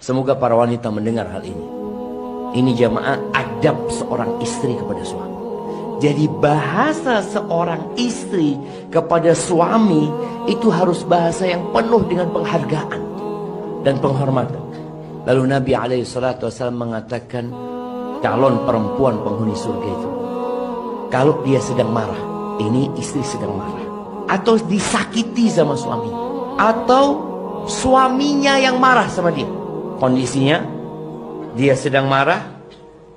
Semoga para wanita mendengar hal ini. Ini jamaah adab seorang istri kepada suami. Jadi bahasa seorang istri kepada suami itu harus bahasa yang penuh dengan penghargaan dan penghormatan. Lalu Nabi SAW mengatakan, calon perempuan penghuni surga itu, kalau dia sedang marah, ini istri sedang marah, atau disakiti sama suami, atau suaminya yang marah sama dia, kondisinya dia sedang marah,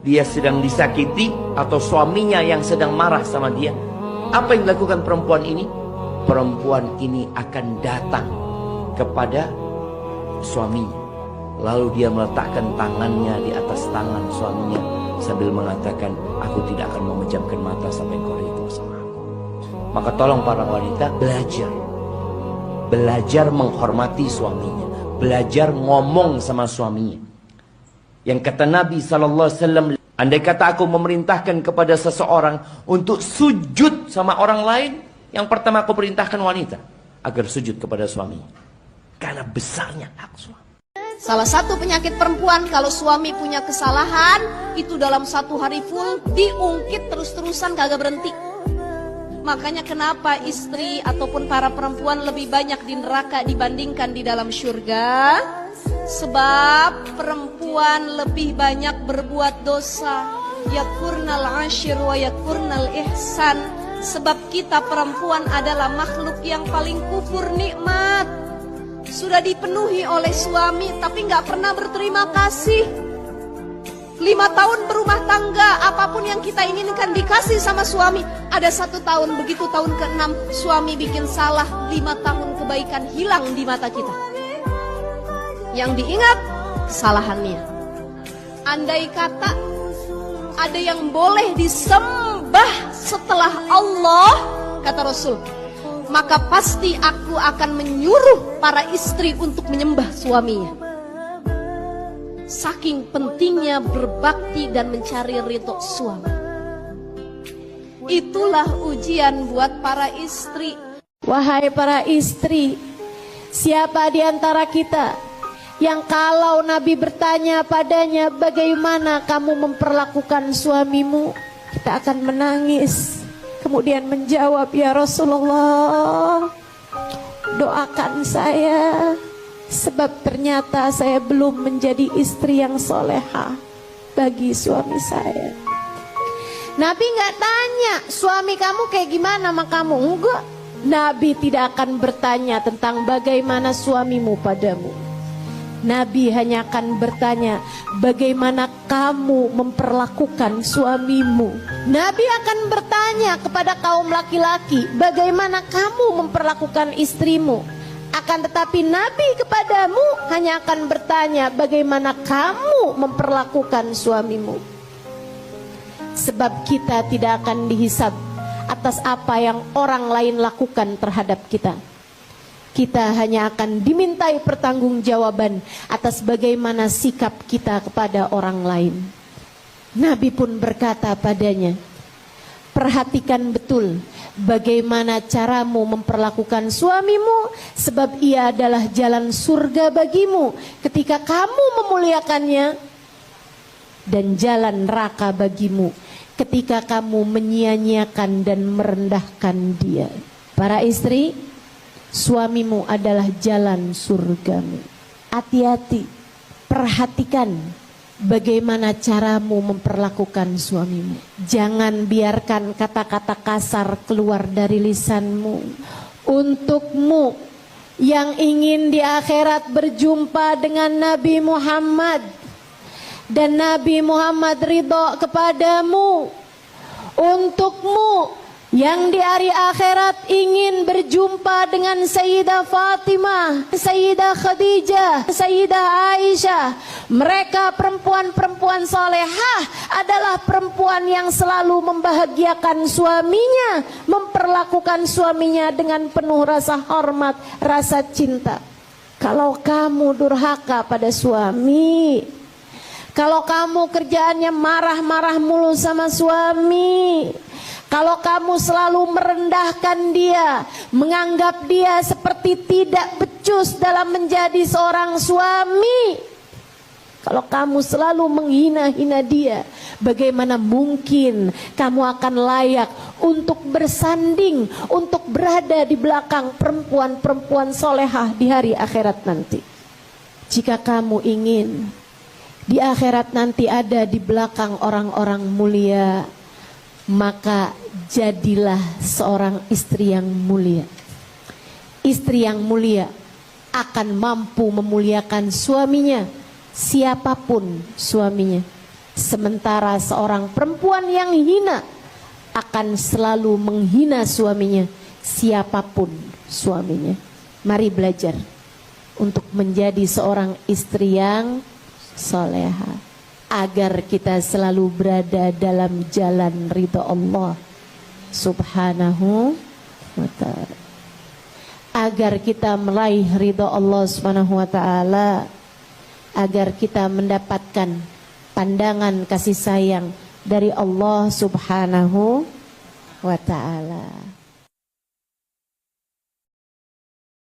dia sedang disakiti, atau suaminya yang sedang marah sama dia, apa yang dilakukan perempuan ini? Perempuan ini akan datang kepada suaminya, lalu dia meletakkan tangannya di atas tangan suaminya sambil mengatakan, aku tidak akan memejamkan mata sampai engkau ridho sama aku. Maka tolong para wanita belajar menghormati suaminya, belajar ngomong sama suaminya. Yang kata Nabi SAW, andai kata aku memerintahkan kepada seseorang untuk sujud sama orang lain, yang pertama aku perintahkan wanita agar sujud kepada suaminya, karena besarnya hak suami. Salah satu penyakit perempuan, kalau suami punya kesalahan, itu dalam satu hari full diungkit terus-terusan, kagak berhenti. Makanya kenapa istri ataupun para perempuan lebih banyak di neraka dibandingkan di dalam surga? Sebab perempuan lebih banyak berbuat dosa. Yakfurnal ashir wa yakfurnal ihsan. Sebab kita perempuan adalah makhluk yang paling kufur nikmat. Sudah dipenuhi oleh suami tapi nggak pernah berterima kasih. 5 tahun berumah tangga, apapun yang kita inginkan dikasih sama suami. Ada 1 tahun, begitu tahun ke-6 suami bikin salah, 5 tahun kebaikan hilang di mata kita. Yang diingat kesalahannya. Andai kata ada yang boleh disembah setelah Allah, kata Rasul, maka pasti aku akan menyuruh para istri untuk menyembah suaminya. Saking pentingnya berbakti dan mencari ridho suami. Itulah ujian buat para istri. Wahai para istri, siapa di antara kita yang kalau Nabi bertanya padanya, bagaimana kamu memperlakukan suamimu, kita akan menangis, kemudian menjawab, ya Rasulullah, doakan saya, sebab ternyata saya belum menjadi istri yang solehah bagi suami saya. Nabi nggak tanya suami kamu kayak gimana sama kamu, enggak. Nabi tidak akan bertanya tentang bagaimana suamimu padamu. Nabi hanya akan bertanya, bagaimana kamu memperlakukan suamimu. Nabi akan bertanya kepada kaum laki-laki, bagaimana kamu memperlakukan istrimu. Akan tetapi Nabi kepadamu hanya akan bertanya, bagaimana kamu memperlakukan suamimu. Sebab kita tidak akan dihisab atas apa yang orang lain lakukan terhadap kita. Kita hanya akan dimintai pertanggungjawaban atas bagaimana sikap kita kepada orang lain. Nabi pun berkata padanya, perhatikan betul bagaimana caramu memperlakukan suamimu, sebab ia adalah jalan surga bagimu ketika kamu memuliakannya, dan jalan neraka bagimu ketika kamu menyia-nyiakan dan merendahkan dia. Para istri, suamimu adalah jalan surgamu. Hati-hati, perhatikan bagaimana caramu memperlakukan suamimu. Jangan biarkan kata-kata kasar keluar dari lisanmu. Untukmu yang ingin di akhirat berjumpa dengan Nabi Muhammad, dan Nabi Muhammad ridho kepadamu. Untukmu yang di hari akhirat ingin berjumpa dengan Sayyidah Fatimah, Sayyidah Khadijah, Sayyidah Aisyah. Mereka perempuan-perempuan salehah adalah perempuan yang selalu membahagiakan suaminya, memperlakukan suaminya dengan penuh rasa hormat, rasa cinta. Kalau kamu durhaka pada suami, kalau kamu kerjaannya marah-marah mulu sama suami, kalau kamu selalu merendahkan dia, menganggap dia seperti tidak becus dalam menjadi seorang suami, Kalau kamu selalu menghina-hina dia, bagaimana mungkin kamu akan layak untuk bersanding, untuk berada di belakang perempuan-perempuan solehah di hari akhirat nanti. Jika kamu ingin di akhirat nanti ada di belakang orang-orang mulia, maka jadilah seorang istri yang mulia. Istri yang mulia akan mampu memuliakan suaminya, siapapun suaminya. Sementara seorang perempuan yang hina akan selalu menghina suaminya, siapapun suaminya. Mari belajar untuk menjadi seorang istri yang soleha, agar kita selalu berada dalam jalan ridha Allah subhanahu wa ta'ala, agar kita meraih ridha Allah subhanahu wa ta'ala, agar kita mendapatkan pandangan kasih sayang dari Allah subhanahu wa ta'ala.